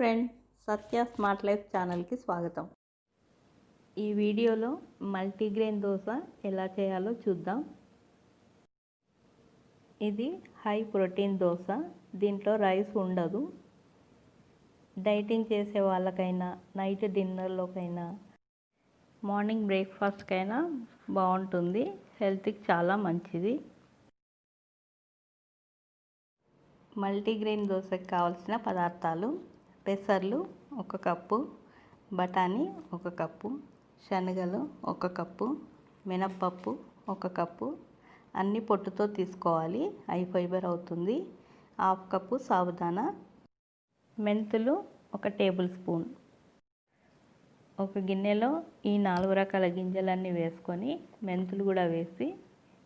Friends, సత్య smart life ఛానల్కి స్వాగతం. ఈ వీడియోలో మల్టీగ్రెయిన్ దోశ ఎలా చేయాలో చూద్దాం. ఇది హై ప్రోటీన్ దోశ. దీంట్లో రైస్ ఉండదు. డైటింగ్ చేసే వాళ్ళకైనా, నైట్ డిన్నర్లోకైనా, మార్నింగ్ బ్రేక్ఫాస్ట్కైనా బాగుంటుంది. హెల్త్కి చాలా మంచిది. మల్టీగ్రెయిన్ దోశకి కావాల్సిన పదార్థాలు: పెసర్లు 1 కప్పు, బఠానీ 1 కప్పు, శనగలు 1 కప్పు, మినప్పప్పు 1 కప్పు. అన్ని పొట్టుతో తీసుకోవాలి, హై ఫైబర్ అవుతుంది. 1/2 కప్పు సాబుదానా, మెంతులు 1 టేబుల్ స్పూన్. ఒక గిన్నెలో ఈ 4 రకాల గింజలన్నీ వేసుకొని, మెంతులు కూడా వేసి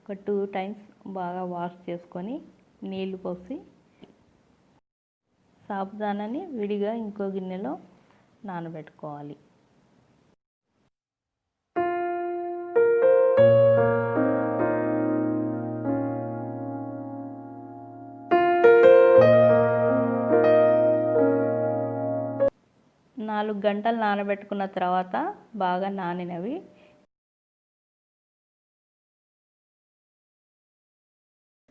ఒక 2 టైమ్స్ బాగా వాష్ చేసుకొని నీళ్లు పోసి, సాబుదానాని విడిగా ఇంకో గిన్నెలో నానబెట్టుకోవాలి. నాలుగు గంటలు నానబెట్టుకున్న తర్వాత బాగా నానినవి.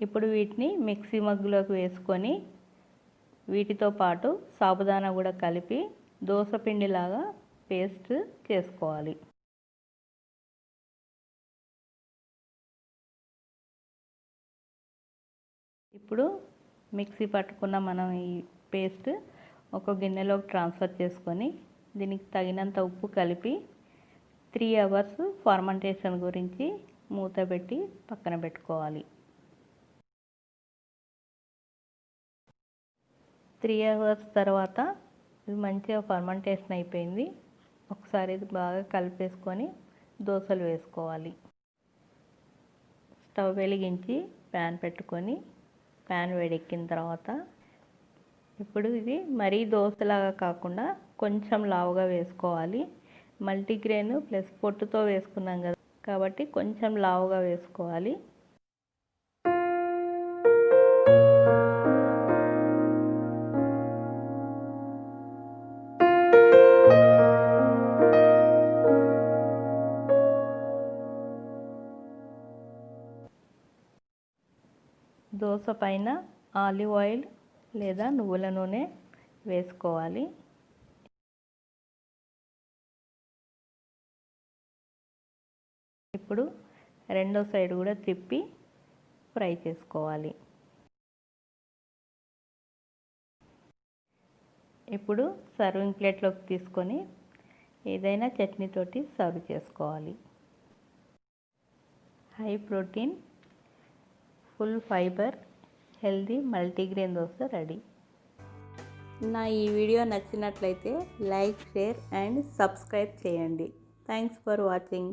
ఇప్పుడు వీటిని మిక్సీ మగ్గులోకి వేసుకొని, వీటితో పాటు సాబుదానా కూడా కలిపి దోశ పిండిలాగా పేస్ట్ చేసుకోవాలి. ఇప్పుడు మిక్సీ పట్టుకున్న మనం ఈ పేస్ట్ ఒక గిన్నెలోకి ట్రాన్స్ఫర్ చేసుకొని, దీనికి తగినంత ఉప్పు కలిపి 3 అవర్స్ ఫర్మెంటేషన్ గురించి మూత పెట్టి పక్కన పెట్టుకోవాలి. 3 అవర్స్ తర్వాత ఇది మంచిగా ఫర్మెంటేషన్ అయిపోయింది. ఒకసారి ఇది బాగా కలిపేసుకొని దోశలు వేసుకోవాలి. స్టవ్ వెలిగించి ప్యాన్ పెట్టుకొని, ప్యాన్ వేడెక్కిన తర్వాత ఇప్పుడు ఇది మరీ దోశలాగా కాకుండా కొంచెం లావుగా వేసుకోవాలి. మల్టీగ్రెయిన్ ప్లస్ పొట్టుతో వేసుకున్నాం కదా, కాబట్టి కొంచెం లావుగా వేసుకోవాలి. దోశ పైన ఆలివ్ ఆయిల్ లేదా నువ్వుల నూనె వేసుకోవాలి. ఇప్పుడు రెండో సైడ్ కూడా తిప్పి ఫ్రై చేసుకోవాలి. ఇప్పుడు సర్వింగ్ ప్లేట్లోకి తీసుకొని ఏదైనా చట్నీతోటి సర్వ్ చేసుకోవాలి. High protein, full fibre, healthy multigrain dosa ready. నా ఈ వీడియో నచ్చినట్లయితే లైక్, షేర్ అండ్ సబ్స్క్రైబ్ చేయండి. Thanks for watching.